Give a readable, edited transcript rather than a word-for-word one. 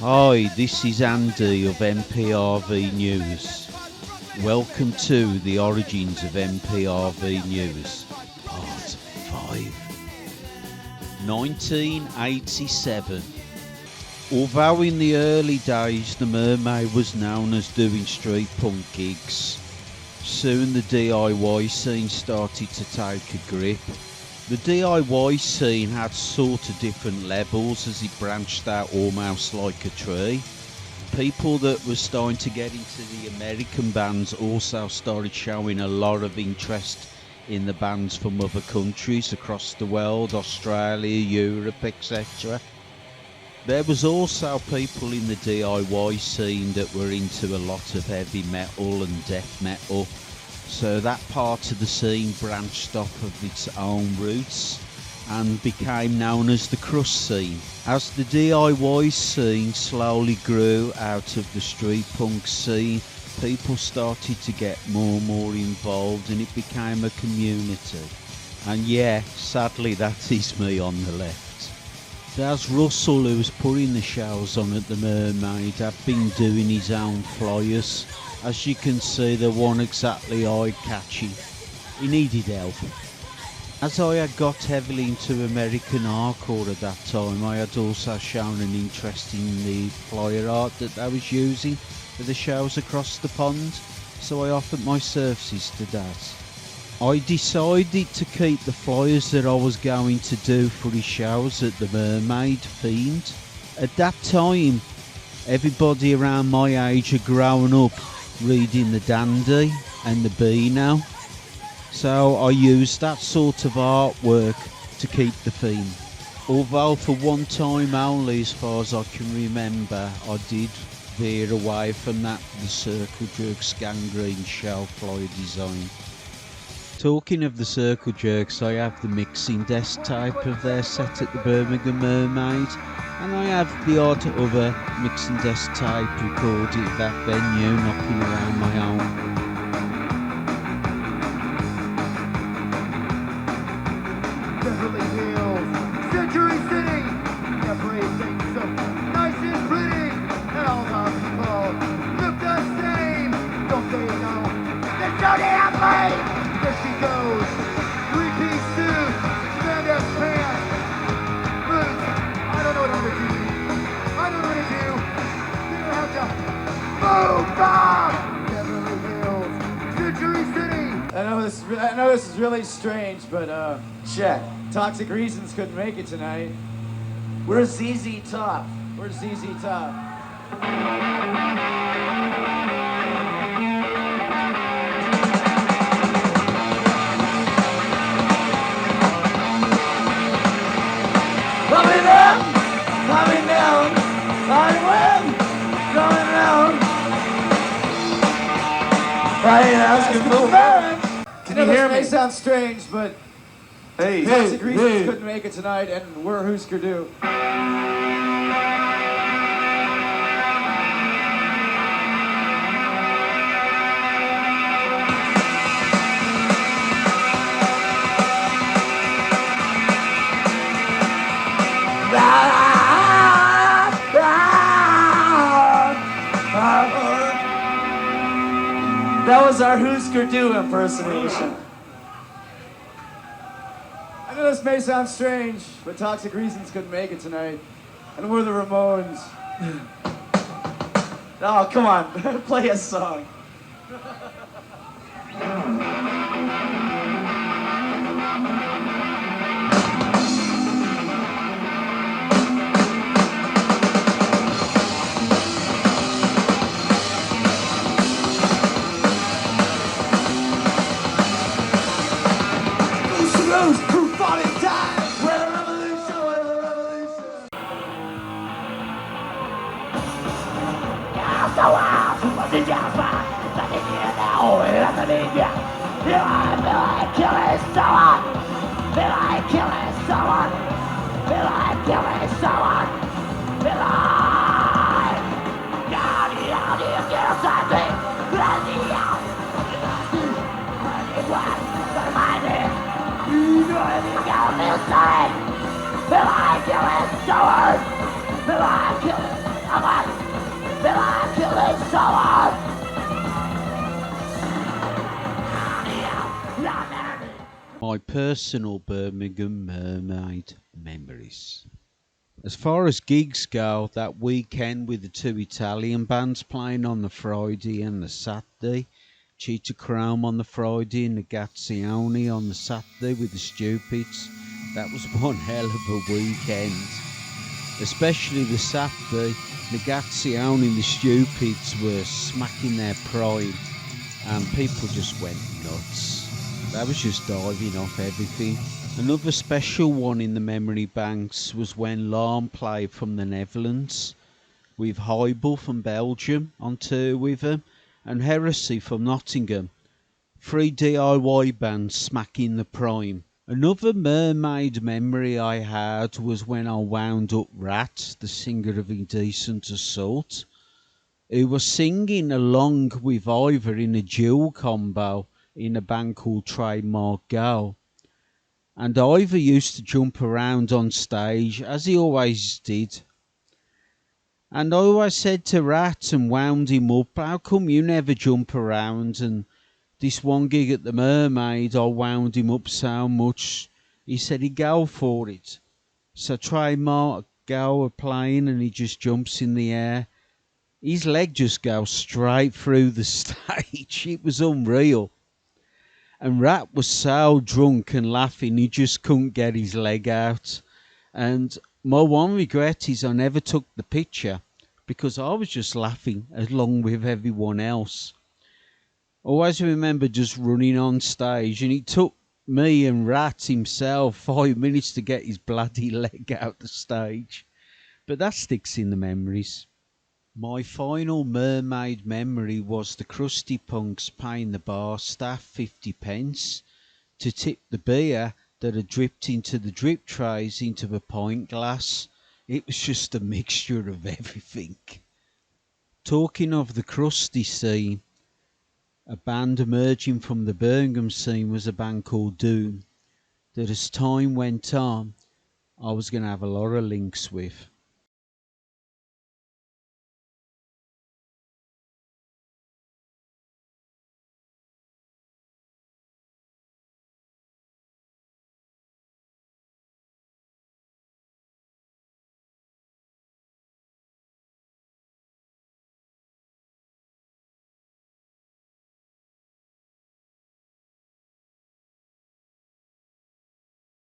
Hi, this is Andy of MPRV News. Welcome to the origins of MPRV News, Part 5. 1987. Although in the early days the Mermaid was known as doing street punk gigs, soon the DIY scene started to take a grip. The DIY scene had sort of different levels as it branched out almost like a tree. People that were starting to get into the American bands also started showing a lot of interest in the bands from other countries across the world, Australia, Europe, etc. There was also people in the DIY scene that were into a lot of heavy metal and death metal. So that part of the scene branched off of its own roots and became known as the crust scene. As the DIY scene slowly grew out of the street punk scene, people started to get more and more involved and it became a community. And yeah, sadly that is me on the left. There's Russell, who was putting the shows on at the Mermaid, had been doing his own flyers. As you can see, they weren't exactly eye-catching. He needed help. As I had got heavily into American hardcore at that time, I had also shown an interest in the flyer art that I was using for the shows across the pond, so I offered my services to that. I decided to keep the flyers that I was going to do for his shows at the Mermaid themed. At that time, everybody around my age had grown up reading the Dandy and the Beano, so I used that sort of artwork to keep the theme. Although for one time only, as far as I can remember, I did veer away from that for the Circle Jerks Gangrene shell flyer design. Talking of the Circle Jerks, I have the mixing desk type of their set at the Birmingham Mermaid, and I have the odd other mixing desk type recorded at that venue, knocking around my own. Beverly Hills, Century City, everything's so nice and pretty, and all the people look the same. Don't they know they're so damn late? There she goes, three-piece suit, spandex pants, boots. I don't know what I'm gonna do. I don't know what to do. You're gonna have to move on. Beverly Hills, Century City. I know this is really strange, but check. Toxic Reasons couldn't make it tonight. We're ZZ Top. We're ZZ Top. Coming up, coming down, coming up, going round. I ain't asking for parents. Can you hear me? This may sound strange, but Hey, Toxic Reasons couldn't make it tonight, and we're Husker Du. That was our Husker Du impersonation. I know this may sound strange, but Toxic Reasons couldn't make it tonight, and we're the Ramones. Oh, come on, play a song. Who fought and died? We're the revolution, we're the revolution. So what's the job? Nothing here now, nothing here. Feel like killing someone. Feel like killing someone. Feel like killing someone. Feel like kill something. Feel like killing someone. Feel like killing someone. someone. My personal Birmingham Mermaid memories. As far as gigs go, that weekend with the two Italian bands playing on the Friday and the Saturday, Cheetah Chrome on the Friday and the Gazioni on the Saturday with the Stupids, that was one hell of a weekend. Especially the Saturday, the Gazioni and the Stupids were smacking their pride and people just went nuts. That was just diving off everything. Another special one in the memory banks was when Larm played from the Netherlands, with Heibel from Belgium on tour with them, and Heresy from Nottingham. 3 DIY bands smacking the prime. Another mermaid memory I had was when I wound up Rat, the singer of Indecent Assault, who was singing along with Ivor in a dual combo in a band called Trademark Go. And Ivor used to jump around on stage, as he always did. And I always said to Rat and wound him up, how come you never jump around? And this one gig at the Mermaid, I wound him up so much, he said he'd go for it. So Trademark Go are playing and he just jumps in the air. His leg just goes straight through the stage. It was unreal. And Rat was so drunk and laughing, he just couldn't get his leg out. And my one regret is I never took the picture because I was just laughing along with everyone else. I always remember just running on stage, and it took me and Rat himself 5 minutes to get his bloody leg out the stage. But that sticks in the memories. My final mermaid memory was the Krusty Punks paying the bar staff 50p to tip the beer that had dripped into the drip trays into the pint glass. It was just a mixture of everything. Talking of the Krusty scene, a band emerging from the Birmingham scene was a band called Doom, that as time went on, I was going to have a lot of links with.